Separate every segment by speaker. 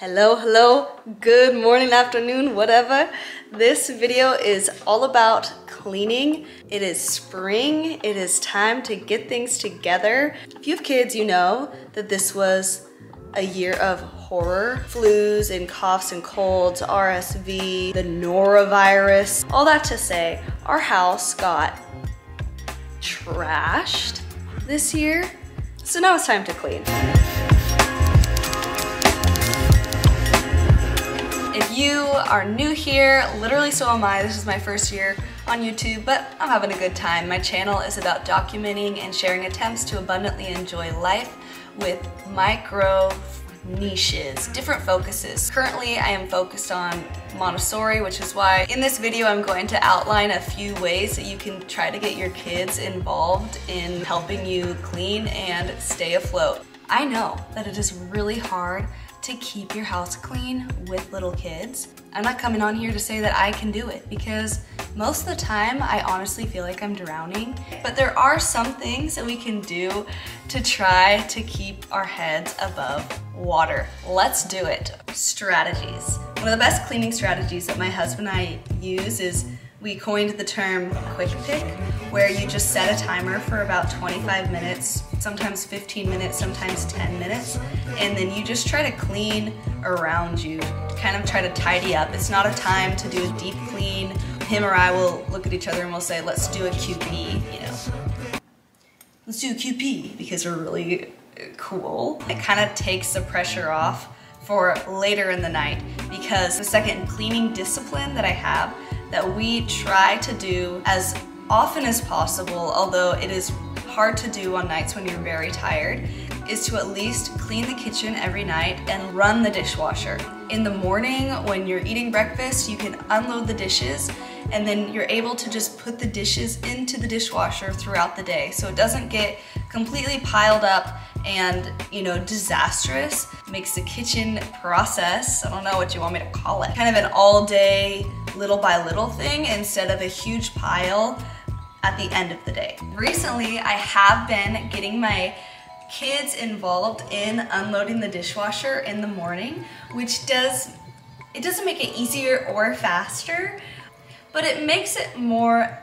Speaker 1: Hello, good morning, afternoon, whatever. This video is all about cleaning. It is spring, it is time to get things together. If you have kids, you know that this was a year of horror. Flus and coughs and colds, RSV, the norovirus. All that to say, our house got trashed this year. So now it's time to clean. If you are new here, literally so am I, this is my first year on YouTube, but I'm having a good time. My channel is about documenting and sharing attempts to abundantly enjoy life with micro niches, different focuses. Currently, I am focused on Montessori, which is why in this video I'm going to outline a few ways that you can try to get your kids involved in helping you clean and stay afloat. I know that it is really hard to keep your house clean with little kids. I'm not coming on here to say that I can do it because most of the time I honestly feel like I'm drowning. But there are some things that we can do to try to keep our heads above water. Let's do it. Strategies. One of the best cleaning strategies that my husband and I use is we coined the term quick pick, where you just set a timer for about 25 minutes, sometimes 15 minutes, sometimes 10 minutes, and then you just try to clean around you, kind of try to tidy up. It's not a time to do a deep clean. Him or I will look at each other and we'll say, let's do a QP, you know. Let's do a QP because we're really cool. It kind of takes the pressure off for later in the night, because the second cleaning discipline that I have that we try to do as often as possible, although it is hard to do on nights when you're very tired, is to at least clean the kitchen every night and run the dishwasher. In the morning when you're eating breakfast, you can unload the dishes and then you're able to just put the dishes into the dishwasher throughout the day, so it doesn't get completely piled up and, you know, disastrous. Makes the kitchen process, I don't know what you want me to call it, kind of an all day, little by little thing instead of a huge pile at the end of the day. Recently, I have been getting my kids involved in unloading the dishwasher in the morning, which doesn't make it easier or faster, but it makes it more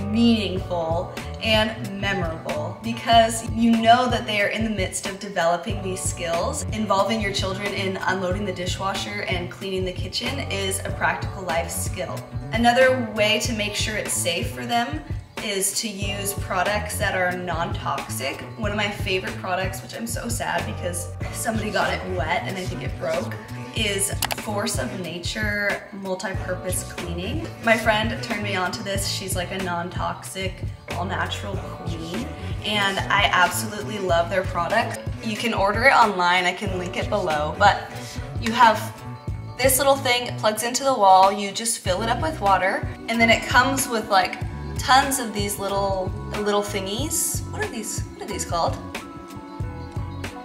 Speaker 1: meaningful and memorable because you know that they are in the midst of developing these skills. Involving your children in unloading the dishwasher and cleaning the kitchen is a practical life skill. Another way to make sure it's safe for them is to use products that are non-toxic. One of my favorite products, which I'm so sad because somebody got it wet and I think it broke, is Force of Nature multi-purpose cleaning. My friend turned me on to this. She's like a non-toxic, all-natural queen, and I absolutely love their product. You can order it online, I can link it below, but you have this little thing, it plugs into the wall, you just fill it up with water, and then it comes with like tons of these little thingies. What are these called?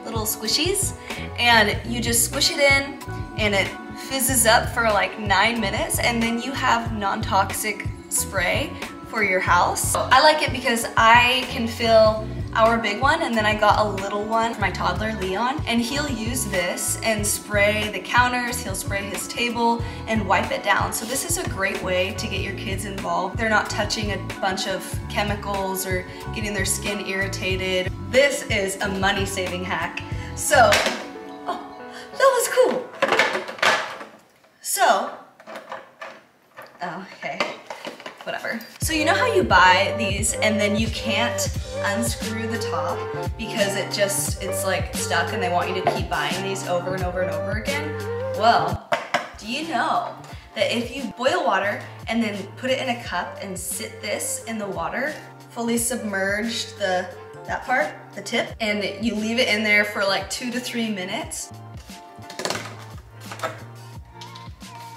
Speaker 1: Little squishies. And you just squish it in and it fizzes up for like 9 minutes, and then you have non-toxic spray for your house. I like it because I can fill our big one, and then I got a little one for my toddler Leon, and he'll use this and spray the counters, he'll spray his table and wipe it down. So this is a great way to get your kids involved. They're not touching a bunch of chemicals or getting their skin irritated. This is a money-saving hack. So, oh, that was cool. So, okay, whatever. So you know how you buy these and then you can't unscrew the top because it's like stuck and they want you to keep buying these over and over and over again? Well, do you know that if you boil water and then put it in a cup and sit this in the water, fully submerged that part, the tip, and you leave it in there for like 2 to 3 minutes,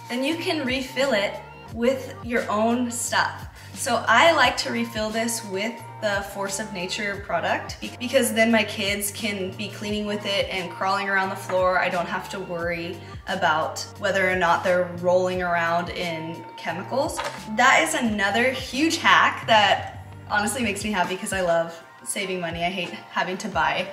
Speaker 1: then you can refill it with your own stuff. So I like to refill this with the Force of Nature product because then my kids can be cleaning with it and crawling around the floor. I don't have to worry about whether or not they're rolling around in chemicals. That is another huge hack that honestly makes me happy because I love saving money. I hate having to buy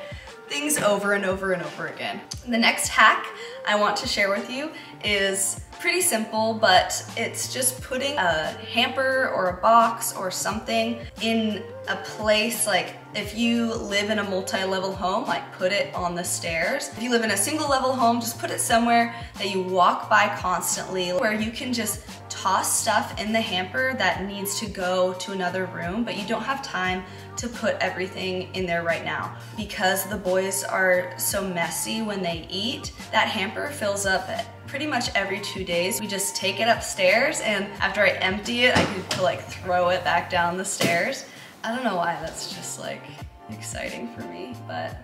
Speaker 1: things over and over and over again. The next hack I want to share with you is pretty simple, but it's just putting a hamper or a box or something in a place. Like if you live in a multi-level home, like put it on the stairs. If you live in a single level home, just put it somewhere that you walk by constantly, where you can just toss stuff in the hamper that needs to go to another room, but you don't have time to put everything in there right now. Because the boys are so messy when they eat, that hamper fills up pretty much every 2 days. We just take it upstairs, and after I empty it, I can like throw it back down the stairs. I don't know why that's just like exciting for me, but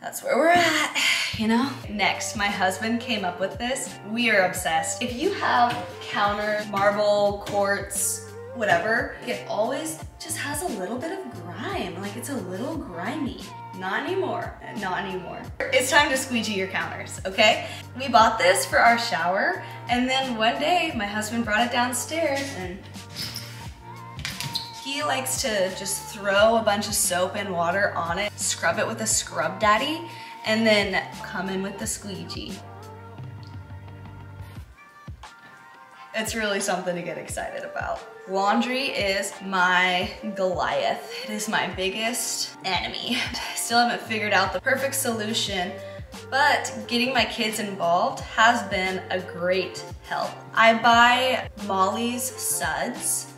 Speaker 1: that's where we're at, you know? Next, my husband came up with this. We are obsessed. If you have counter, marble, quartz, whatever, it always just has a little bit of grime. Like it's a little grimy. Not anymore, not anymore. It's time to squeegee your counters, okay? We bought this for our shower, and then one day my husband brought it downstairs, and he likes to just throw a bunch of soap and water on it, scrub it with a scrub daddy, and then come in with the squeegee. It's really something to get excited about. Laundry is my Goliath. It is my biggest enemy. I still haven't figured out the perfect solution, but getting my kids involved has been a great help. I buy Molly's Suds.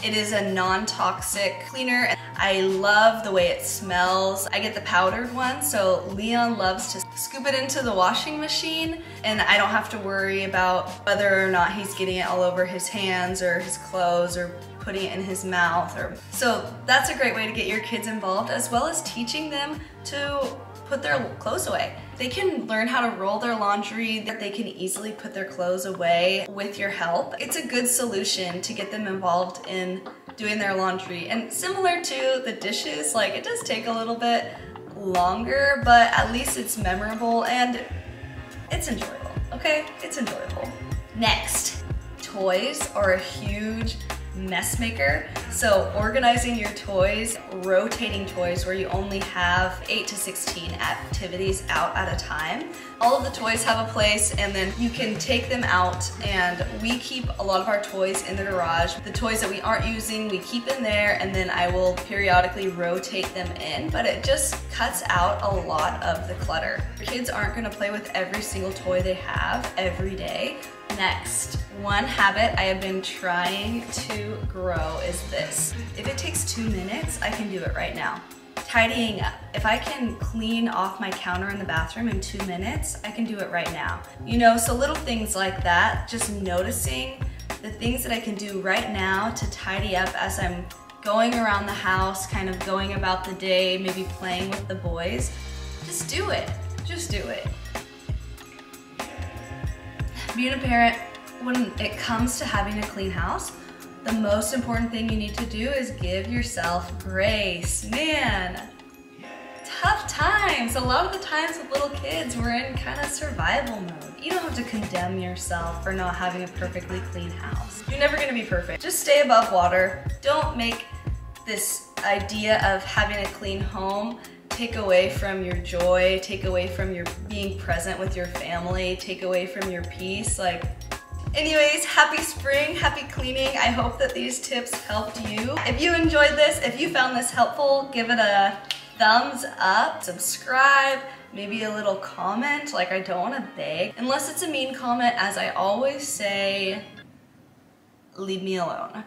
Speaker 1: It is a non-toxic cleaner. I love the way it smells. I get the powdered one, so Leon loves to scoop it into the washing machine, and I don't have to worry about whether or not he's getting it all over his hands or his clothes or putting it in his mouth. So that's a great way to get your kids involved, as well as teaching them to put their clothes away. They can learn how to roll their laundry, that they can easily put their clothes away with your help. It's a good solution to get them involved in doing their laundry. And similar to the dishes, like it does take a little bit longer, but at least it's memorable and it's enjoyable, okay? It's enjoyable. Next, toys are a huge mess maker. So organizing your toys, rotating toys where you only have 8 to 16 activities out at a time. All of the toys have a place, and then you can take them out, and we keep a lot of our toys in the garage. The toys that we aren't using, we keep in there, and then I will periodically rotate them in, but it just cuts out a lot of the clutter. Your kids aren't gonna play with every single toy they have every day. Next, one habit I have been trying to grow is this. If it takes 2 minutes, I can do it right now. Tidying up. If I can clean off my counter in the bathroom in 2 minutes, I can do it right now. You know, so little things like that, just noticing the things that I can do right now to tidy up as I'm going around the house, kind of going about the day, maybe playing with the boys. Just do it. Just do it. Being a parent, when it comes to having a clean house, the most important thing you need to do is give yourself grace. Man, tough times. A lot of the times with little kids, we're in kind of survival mode. You don't have to condemn yourself for not having a perfectly clean house. You're never gonna be perfect. Just stay above water. Don't make this idea of having a clean home take away from your joy, take away from your being present with your family, take away from your peace. Like, anyways, happy spring, happy cleaning. I hope that these tips helped you. If you enjoyed this, if you found this helpful, give it a thumbs up, subscribe, maybe a little comment. Like, I don't want to beg. Unless it's a mean comment, as I always say, leave me alone.